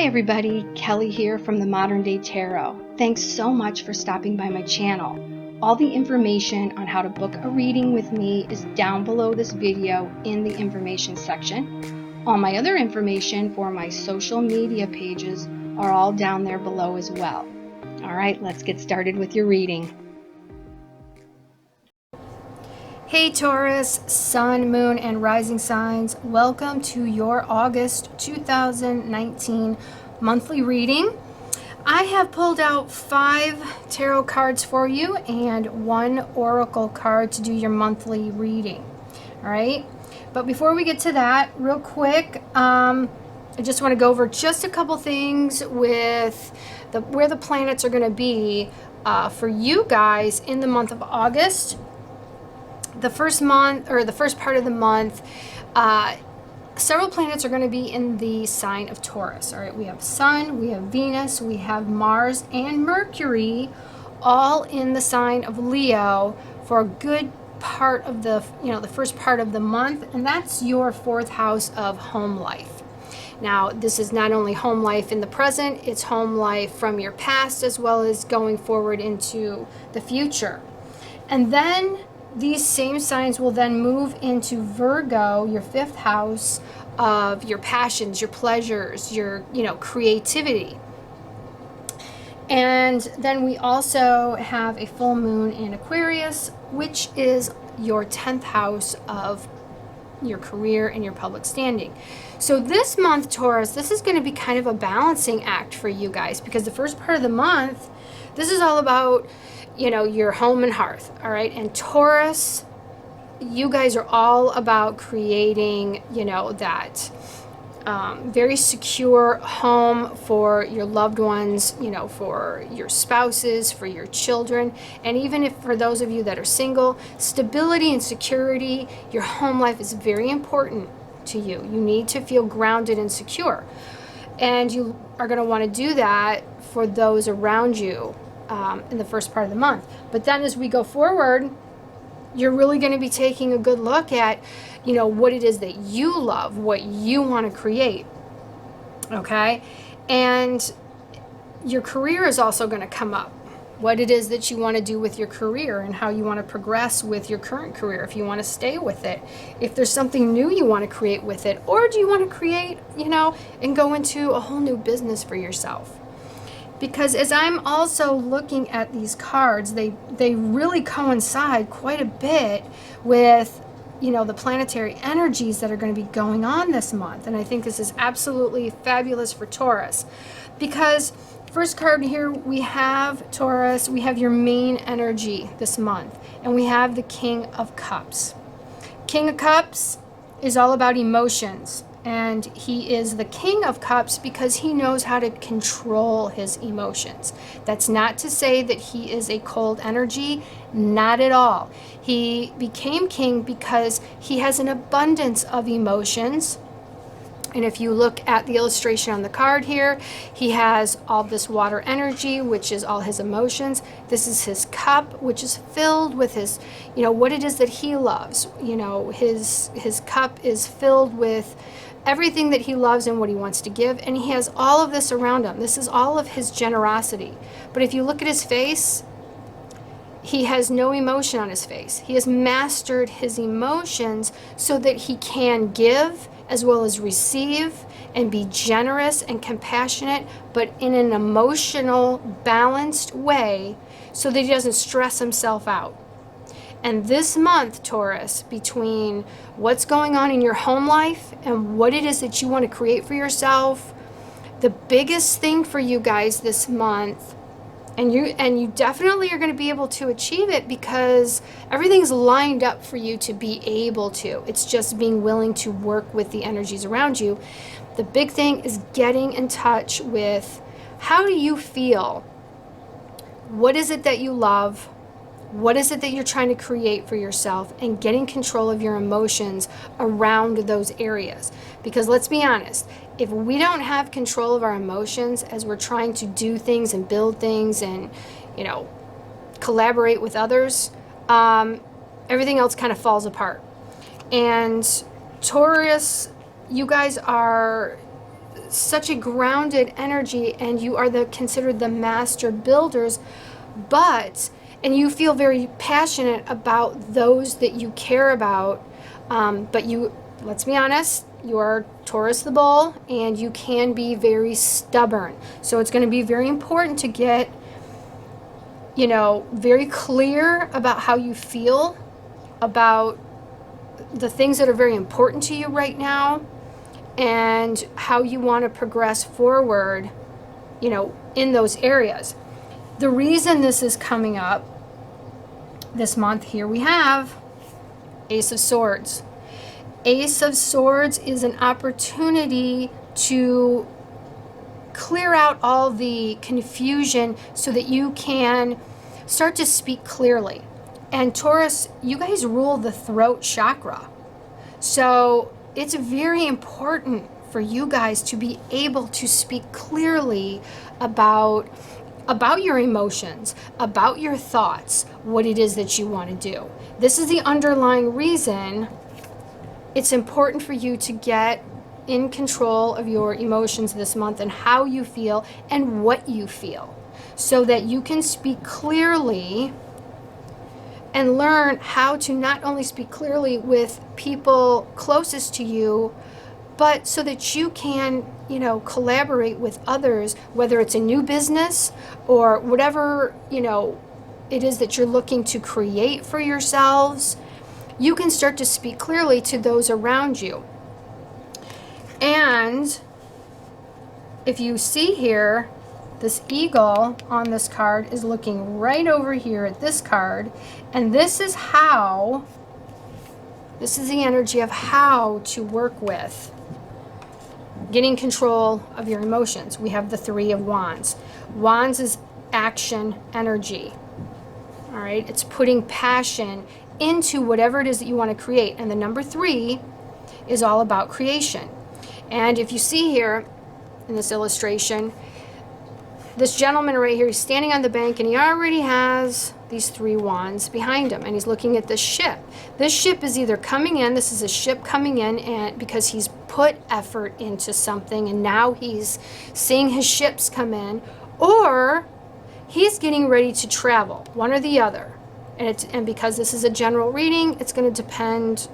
Hi everybody, Kelly here from the Modern Day Tarot. Thanks so much for stopping by my channel. All the information on how to book a reading with me is down below this video in the information section. All my other information for my social media pages are all down there below as well. Alright, let's get started with your reading. Hey Taurus, Sun, Moon, and Rising signs. Welcome to your August 2019 monthly reading. I have pulled out 5 tarot cards for you and 1 oracle card to do your monthly reading. All right, but before we get to that, real quick, I just want to go over just a couple things with where the planets are going to be for you guys in the month of August. The first part of the month, several planets are going to be in the sign of Taurus. All right, we have Sun, we have Venus, we have Mars and Mercury, all in the sign of Leo for a good part of the first part of the month, and that's your 4th house of home life. Now, this is not only home life in the present, it's home life from your past as well as going forward into the future. And then these same signs will then move into Virgo, your 5th house of your passions, your pleasures, your creativity. And then we also have a full moon in Aquarius, which is your 10th house of your career and your public standing. So this month, Taurus, this is going to be kind of a balancing act for you guys, because the first part of the month, this is all about your home and hearth. All right, and Taurus, you guys are all about creating that very secure home for your loved ones, for your spouses, for your children, and even if for those of you that are single, stability and security. Your home life is very important to you. You need to feel grounded and secure, and you are going to want to do that for those around you in the first part of the month. But then as we go forward, you're really going to be taking a good look at what it is that you love, what you want to create. Okay, and your career is also going to come up, what it is that you want to do with your career and how you want to progress with your current career, if you want to stay with it, if there's something new you want to create with it, or do you want to create and go into a whole new business for yourself. Because as I'm also looking at these cards, they really coincide quite a bit with the planetary energies that are going to be going on this month. And I think this is absolutely fabulous for Taurus, because first card here, we have Taurus, we have your main energy this month, and we have the King of Cups. King of Cups is all about emotions. And he is the King of Cups because he knows how to control his emotions. That's not to say that he is a cold energy, not at all. He became king because he has an abundance of emotions. And if you look at the illustration on the card here, he has all this water energy, which is all his emotions. This is his cup, which is filled with his, what it is that he loves. His cup is filled with everything that he loves and what he wants to give. And he has all of this around him. This is all of his generosity. But if you look at his face, he has no emotion on his face. He has mastered his emotions so that he can give as well as receive and be generous and compassionate, but in an emotional, balanced way so that he doesn't stress himself out. And this month, Taurus, between what's going on in your home life and what it is that you want to create for yourself, the biggest thing for you guys this month, and you definitely are going to be able to achieve it because everything's lined up for you to be able to. It's just being willing to work with the energies around you. The big thing is getting in touch with, how do you feel? What is it that you love? What is it that you're trying to create for yourself, and getting control of your emotions around those areas? Because let's be honest, if we don't have control of our emotions as we're trying to do things and build things and, collaborate with others, everything else kind of falls apart. And Taurus, you guys are such a grounded energy, and you are considered the master builders, and you feel very passionate about those that you care about, but let's be honest, you are Taurus the bull, and you can be very stubborn. So it's going to be very important to get, very clear about how you feel about the things that are very important to you right now, and how you want to progress forward, in those areas. The reason this is coming up this month, here we have Ace of Swords. Ace of Swords is an opportunity to clear out all the confusion so that you can start to speak clearly. And Taurus, you guys rule the throat chakra. So it's very important for you guys to be able to speak clearly about your emotions, about your thoughts, what it is that you want to do. This is the underlying reason it's important for you to get in control of your emotions this month, and how you feel and what you feel, so that you can speak clearly and learn how to not only speak clearly with people closest to you, but so that you can, collaborate with others, whether it's a new business or whatever, it is that you're looking to create for yourselves. You can start to speak clearly to those around you. And if you see here, this eagle on this card is looking right over here at this card, and this is the energy of how to work with getting control of your emotions. We have the Three of Wands. Wands is action energy. All right, it's putting passion into whatever it is that you want to create. And the number 3 is all about creation. And if you see here in this illustration, this gentleman right here, he's standing on the bank, and he already has these 3 wands behind him, and he's looking at this ship. This ship is either coming in, this is a ship coming in, and because he's put effort into something, and now he's seeing his ships come in, or he's getting ready to travel, one or the other. And because this is a general reading, it's going to depend,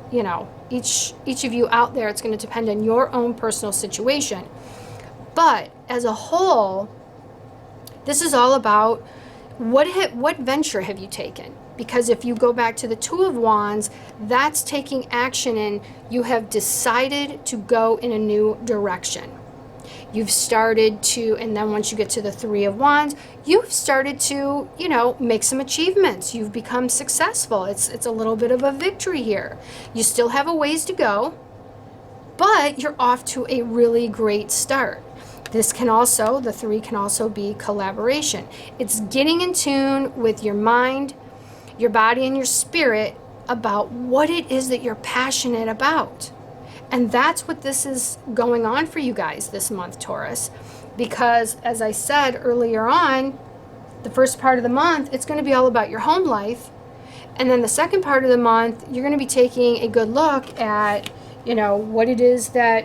each of you out there, it's going to depend on your own personal situation. But as a whole, this is all about what venture have you taken? Because if you go back to the Two of Wands, that's taking action, and you have decided to go in a new direction. You've started to, and then once you get to the Three of Wands, you've started to, make some achievements. You've become successful. It's a little bit of a victory here. You still have a ways to go, but you're off to a really great start. This can also, the 3 can also be collaboration. It's getting in tune with your mind, your body, and your spirit about what it is that you're passionate about. And that's what this is going on for you guys this month, Taurus. Because as I said earlier on, the first part of the month, it's going to be all about your home life. And then the second part of the month, you're going to be taking a good look at, what it is that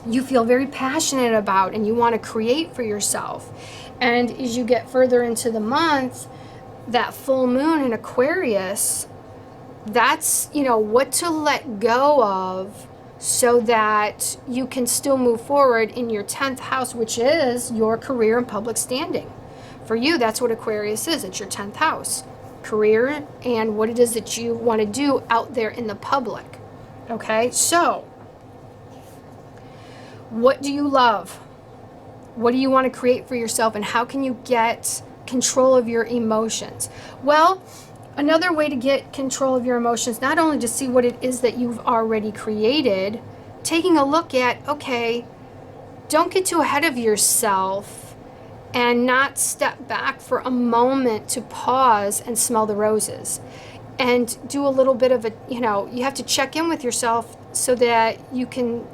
you feel very passionate about and you want to create for yourself. And as you get further into the month, that full moon in Aquarius, that's, what to let go of so that you can still move forward in your 10th house, which is your career and public standing. For you, that's what Aquarius is. It's your 10th house. Career and what it is that you want to do out there in the public. Okay, so what do you love? What do you want to create for yourself, and how can you get control of your emotions? Well, another way to get control of your emotions, not only to see what it is that you've already created, taking a look at, okay, don't get too ahead of yourself and not step back for a moment to pause and smell the roses. And do a little bit of you have to check in with yourself so that you can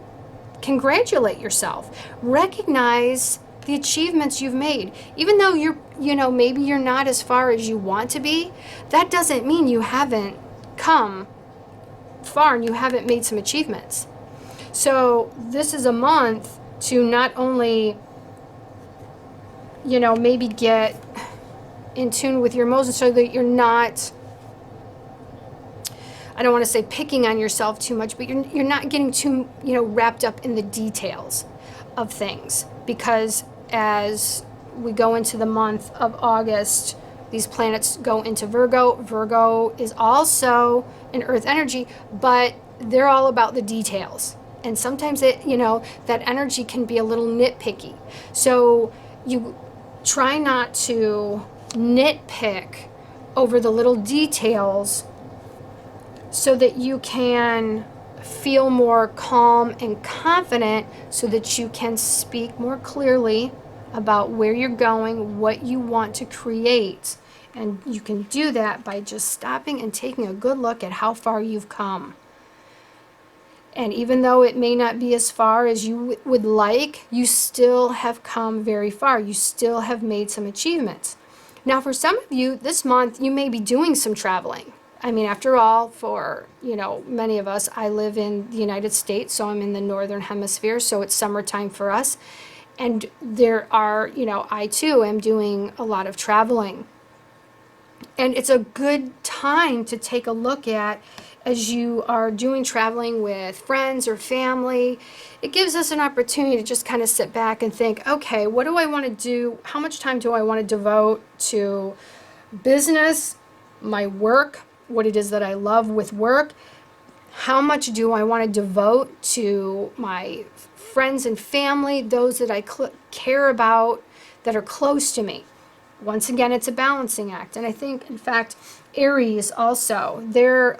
congratulate yourself. Recognize the achievements you've made. Even though maybe you're not as far as you want to be, that doesn't mean you haven't come far and you haven't made some achievements. So this is a month to not only, you know, maybe get in tune with your emotions so that you're not, I don't want to say picking on yourself too much, but you're not getting too, you know, wrapped up in the details of things. Because as we go into the month of August, these planets go into Virgo. Virgo is also an earth energy, but they're all about the details. And sometimes it, you know, that energy can be a little nitpicky. So you try not to nitpick over the little details so that you can feel more calm and confident, so that you can speak more clearly about where you're going, what you want to create. And you can do that by just stopping and taking a good look at how far you've come. And even though it may not be as far as you would like, you still have come very far. You still have made some achievements. Now, for some of you, this month, you may be doing some traveling. I mean, after all, for, you know, many of us, I live in the United States, so I'm in the northern hemisphere, so it's summertime for us. And there are, you know, I too am doing a lot of traveling. And it's a good time to take a look at, as you are doing traveling with friends or family, it gives us an opportunity to just kind of sit back and think, okay, what do I want to do? How much time do I want to devote to business, my work, what it is that I love with work? How much do I want to devote to my friends and family, those that I care about, that are close to me? Once again, it's a balancing act. And I think, in fact, Aries also, their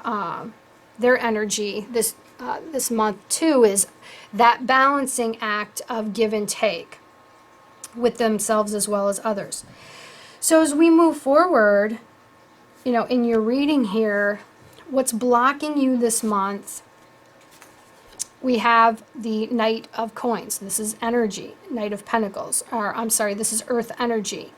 energy this month too is that balancing act of give and take with themselves as well as others. So as we move forward, you know, in your reading here, what's blocking you this month, we have the Knight of Coins. This is energy. Knight of Pentacles. Or, I'm sorry, this is Earth energy.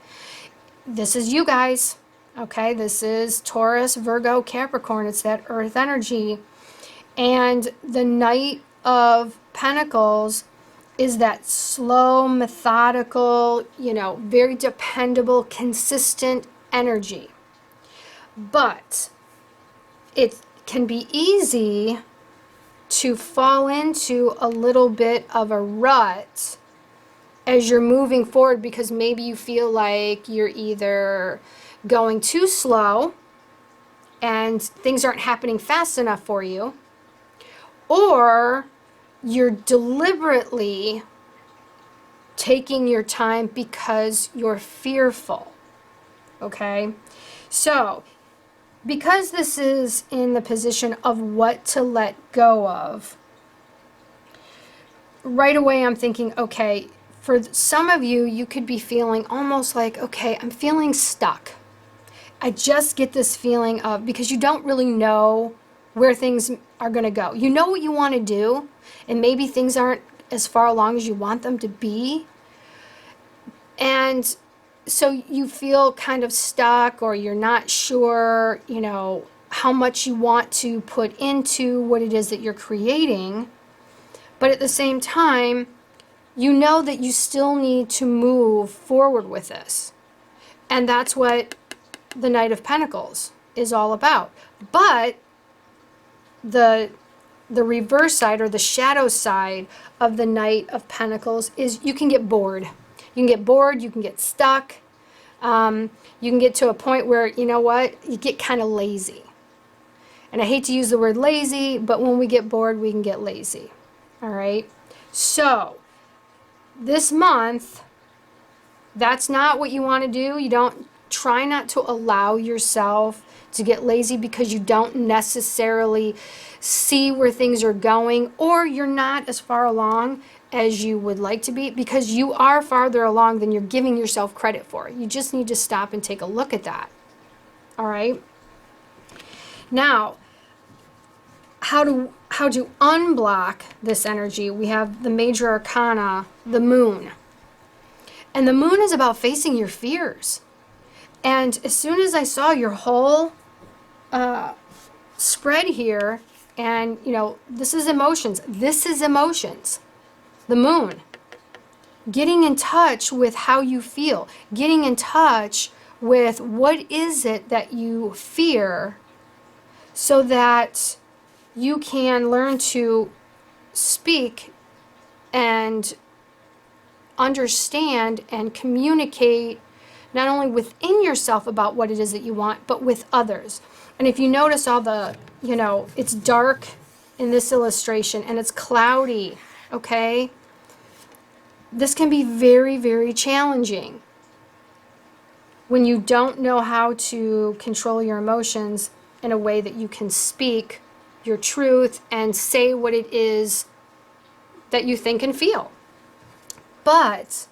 This is you guys. Okay, this is Taurus, Virgo, Capricorn. It's that Earth energy. And the Knight of Pentacles is that slow, methodical, you know, very dependable, consistent energy. But it can be easy to fall into a little bit of a rut as you're moving forward, because maybe you feel like you're either going too slow and things aren't happening fast enough for you, or you're deliberately taking your time because you're fearful. Okay? So, because this is in the position of what to let go of, right away I'm thinking, okay, for some of you, you could be feeling almost like, okay, I'm feeling stuck. I just get this feeling of, because you don't really know where things are going to go. You know what you want to do, and maybe things aren't as far along as you want them to be. And so you feel kind of stuck, or you're not sure, you know, how much you want to put into what it is that you're creating. But at the same time, you know that you still need to move forward with this. And that's what the Knight of Pentacles is all about. But the reverse side, or the shadow side of the Knight of Pentacles, is you can get bored. You can get bored, you can get stuck. You can get to a point where, you know what, you get kind of lazy. And I hate to use the word lazy, but when we get bored, we can get lazy. All right? So, this month, that's not what you want to do. You don't try not to allow yourself to get lazy because you don't necessarily see where things are going, or you're not as far along as you would like to be, because you are farther along than you're giving yourself credit for. You just need to stop and take a look at that. All right? Now, how to unblock this energy? We have the major arcana, the moon. And the moon is about facing your fears. And as soon as I saw your whole spread here, and, you know, this is emotions. This is emotions. The moon. getting in touch with how you feel, getting in touch with what is it that you fear, so that you can learn to speak and understand and communicate not only within yourself about what it is that you want, but with others. And if you notice all the, it's dark in this illustration and it's cloudy, okay? This can be very, very challenging when you don't know how to control your emotions in a way that you can speak your truth and say what it is that you think and feel. But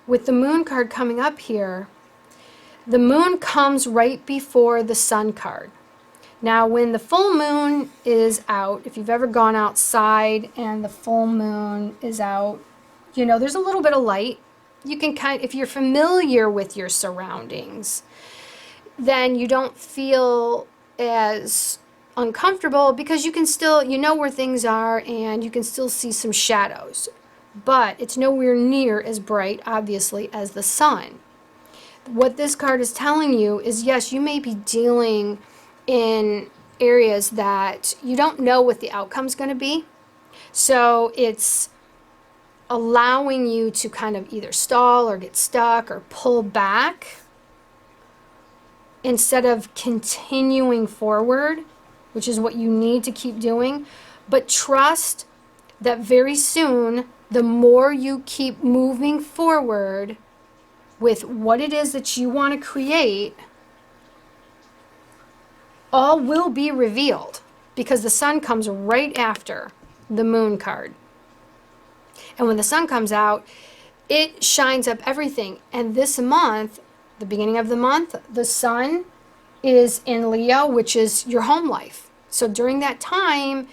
with the moon card coming up here, the moon comes right before the sun card. Now, when the full moon is out, if you've ever gone outside and the full moon is out, there's a little bit of light. You can if you're familiar with your surroundings, then you don't feel as uncomfortable because you can still, where things are and you can still see some shadows. But it's nowhere near as bright, obviously, as the sun. What this card is telling you is, yes, you may be dealing in areas that you don't know what the outcome's going to be. So it's allowing you to kind of either stall or get stuck or pull back instead of continuing forward, which is what you need to keep doing. But trust that very soon, the more you keep moving forward with what it is that you want to create, all will be revealed, because the sun comes right after the moon card. And when the sun comes out, it shines up everything. And this month, the beginning of the month, the sun is in Leo, which is your home life. So during that time,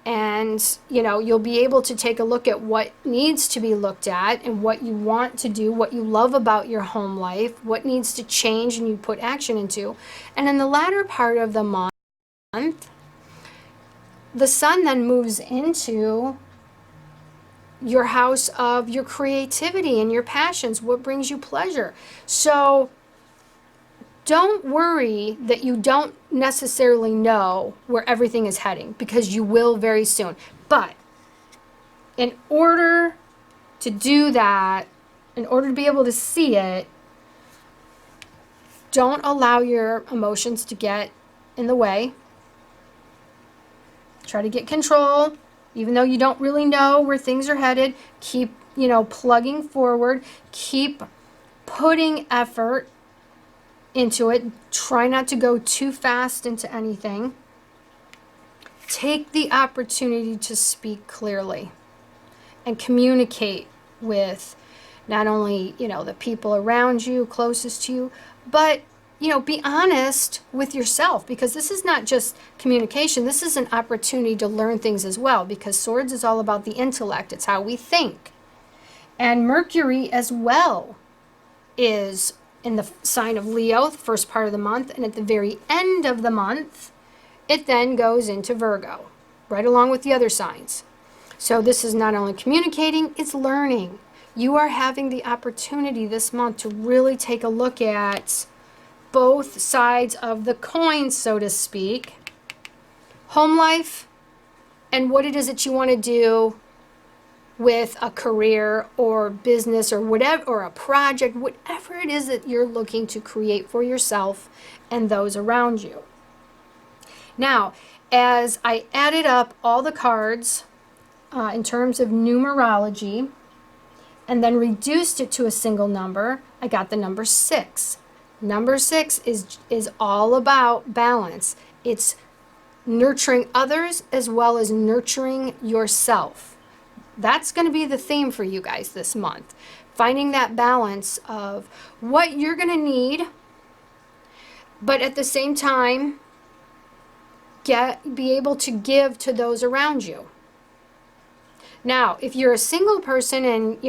and you'll be able to take a look at what needs to be looked at and what you want to do, what you love about your home life, what needs to change and you put action into. And in the latter part of the month, the sun then moves into your house of your creativity and your passions, what brings you pleasure. So don't worry that you don't necessarily know where everything is heading, because you will very soon. But in order to do that, in order to be able to see it, don't allow your emotions to get in the way. Try to get control, even though you don't really know where things are headed. Keep, plugging forward. Keep putting effort into it. Try not to go too fast into anything. Take the opportunity to speak clearly and communicate with not only, the people around you, closest to you, but, be honest with yourself, because this is not just communication. This is an opportunity to learn things as well, because swords is all about the intellect. It's how we think. And Mercury as well is in the sign of Leo, the first part of the month, and at the very end of the month, it then goes into Virgo, right along with the other signs. So this is not only communicating, it's learning. You are having the opportunity this month to really take a look at both sides of the coin, so to speak. Home life and what it is that you want to do with a career or business or whatever, or a project, whatever it is that you're looking to create for yourself and those around you. Now, as I added up all the cards in terms of numerology and then reduced it to a single number, I got the number 6. Number 6 is all about balance. It's nurturing others as well as nurturing yourself. That's going to be the theme for you guys this month. Finding that balance of what you're going to need, but at the same time, be able to give to those around you. Now, if you're a single person and,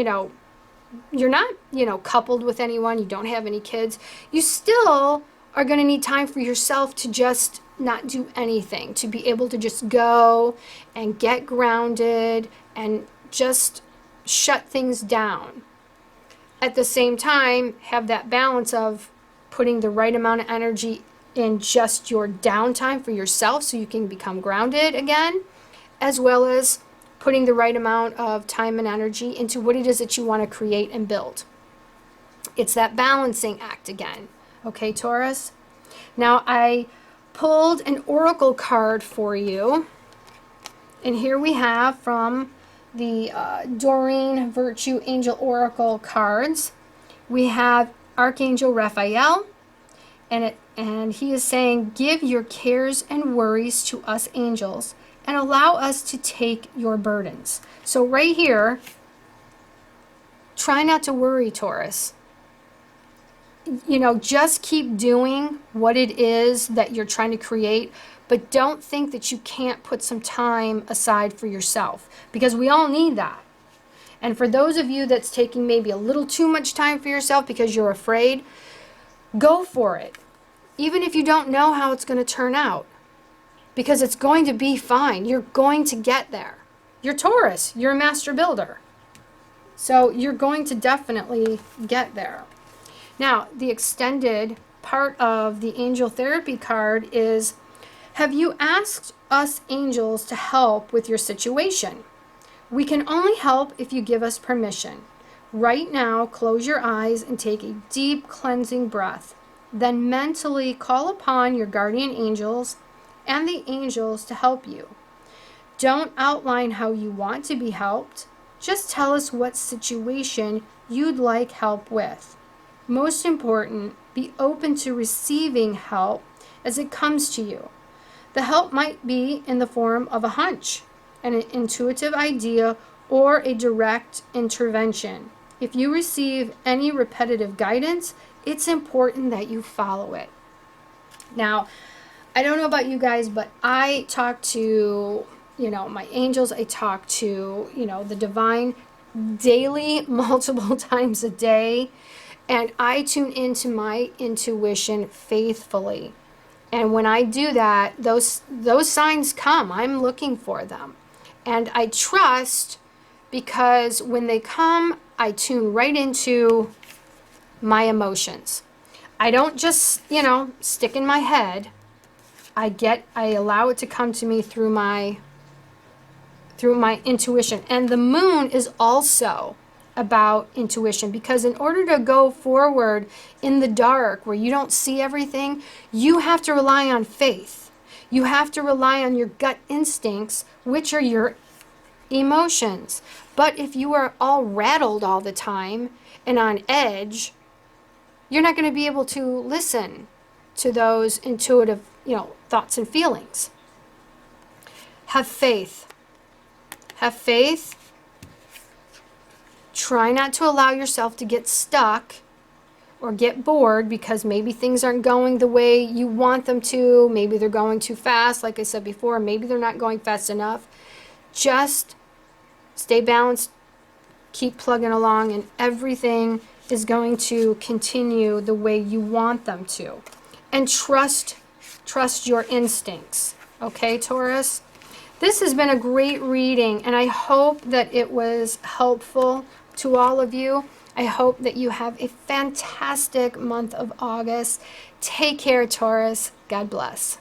you're not, coupled with anyone, you don't have any kids, you still are going to need time for yourself to just not do anything, to be able to just go and get grounded and just shut things down. at the same time, have that balance of putting the right amount of energy in just your downtime for yourself so you can become grounded again, as well as putting the right amount of time and energy into what it is that you want to create and build. It's that balancing act again. Okay, Taurus? Now, I pulled an oracle card for you. And here we have from the Doreen Virtue Angel Oracle cards, we have Archangel Raphael, and he is saying, give your cares and worries to us angels and allow us to take your burdens. So right here, try not to worry, Taurus. You know, just keep doing what it is that you're trying to create, but don't think that you can't put some time aside for yourself, because we all need that. And for those of you that's taking maybe a little too much time for yourself because you're afraid, go for it. Even if you don't know how it's going to turn out, because it's going to be fine. You're going to get there. You're Taurus. You're a master builder. So you're going to definitely get there. Now, the extended part of the angel therapy card is, have you asked us angels to help with your situation? We can only help if you give us permission. Right now, close your eyes and take a deep cleansing breath. Then mentally call upon your guardian angels and the angels to help you. Don't outline how you want to be helped. Just tell us what situation you'd like help with. Most important, be open to receiving help as it comes to you. The help might be in the form of a hunch, an intuitive idea, or a direct intervention. If you receive any repetitive guidance, it's important that you follow it. Now, I don't know about you guys, but I talk to, my angels. I talk to, the divine daily, multiple times a day. And I tune into my intuition faithfully. And when I do that, those signs come. I'm looking for them. And I trust, because when they come, I tune right into my emotions. I don't just, stick in my head. I allow it to come to me through my intuition. And the moon is also about intuition, because in order to go forward in the dark where you don't see everything, you have to rely on faith. You have to rely on your gut instincts, which are your emotions. But if you are all rattled all the time and on edge, you're not going to be able to listen to those intuitive, thoughts and feelings. Have faith. Have faith. Try not to allow yourself to get stuck or get bored because maybe things aren't going the way you want them to. Maybe they're going too fast, like I said before. Maybe they're not going fast enough. Just stay balanced, keep plugging along, and everything is going to continue the way you want them to. And trust your instincts. Okay, Taurus? This has been a great reading, and I hope that it was helpful to all of you. I hope that you have a fantastic month of August. Take care, Taurus. God bless.